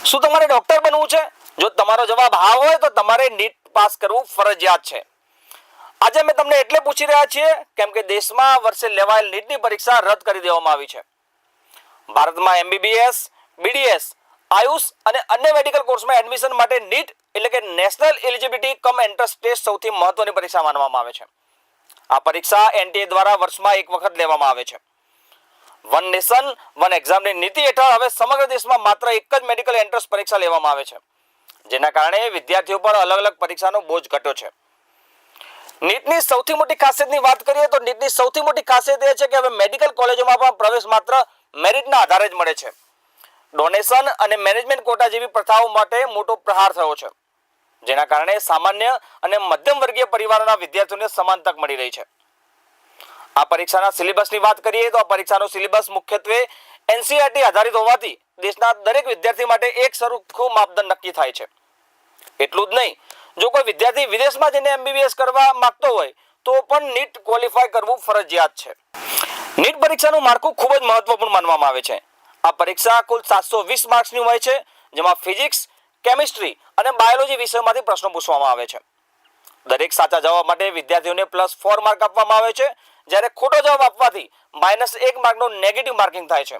શું તમારે ડોક્ટર બનવું છે? જો તમારો જવાબ હા હોય તો તમારે નીટ પાસ કરવું ફરજિયાત છે. આજે અમે તમને એટલે પૂછી રહ્યા છીએ કેમ કે દેશમાં વર્ષે લેવાયેલ નીટની પરીક્ષા રદ કરી દેવામાં આવી છે. ભારતમાં એમબીબીએસ, બીડીએસ, આયુષ અને અન્ય મેડિકલ કોર્સમાં એડમિશન માટે નીટ એટલે કે national eligibility cum entrance test સૌથી મહત્વની પરીક્ષા માનવામાં આવે છે. આ પરીક્ષા એનટીએ દ્વારા વર્ષમાં એક વખત લેવામાં આવે છે. વન નેશન વન એક્ઝામની નીતિ હેઠળ હવે સમગ્ર દેશમાં માત્ર એક જ મેડિકલ એન્ટ્રન્સ પરીક્ષા લેવામાં આવે છે, જેના કારણે વિદ્યાર્થીઓ પર અલગ અલગ પરીક્ષાનો બોજ ઘટ્યો છે. નીટની સૌથી મોટી ખાસિયતની વાત કરીએ તો નીટની સૌથી મોટી ખાસિયત એ છે કે હવે મેડિકલ કોલેજોમાં પણ પ્રવેશ માત્ર મેરિટના આધારે જ મળે છે. ડોનેશન અને મેનેજમેન્ટ કોટા જેવી પ્રથાઓ માટે મોટો પ્રહાર થયો છે, જેના કારણે સામાન્ય અને મધ્યમ વર્ગીય પરિવારોના વિદ્યાર્થીઓને સમાન તક મળી રહી છે. આ પરીક્ષાના સિલેબસની વાત કરીએ તો આ પરીક્ષાનો સિલેબસ મુખ્યત્વે એનસીઈઆરટી આધારિત હોવાથી દેશના દરેક વિદ્યાર્થી માટે એક સરખું માપદંડ નક્કી થાય છે. એટલું જ નહીં, જો કોઈ વિદ્યાર્થી વિદેશમાં જઈને એમબીબીએસ કરવા માંગતો હોય તો પણ નીટ ક્વોલિફાય કરવું ફરજિયાત છે. નીટ પરીક્ષાનું માળખું ખૂબ જ મહત્વપૂર્ણ માનવામાં આવે છે. આ પરીક્ષા કુલ 720 માર્ક્સની હોય છે, જેમાં ફિઝિક્સ, કેમિસ્ટ્રી અને બાયોલોજી વિષયમાંથી પ્રશ્નો પૂછવામાં આવે છે. દરેક સાચા જવાબ માટે વિદ્યાર્થીઓને +4 માર્ક આપવામાં આવે છે, જ્યારે ખોટો જવાબ આપવાથી -1 માર્કનું નેગેટિવ માર્કિંગ થાય છે.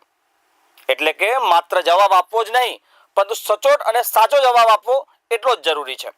એટલે કે માત્ર જવાબ આપવો જ નહીં, પરંતુ સચોટ અને સાચો જવાબ આપવો એટલો જ જરૂરી છે.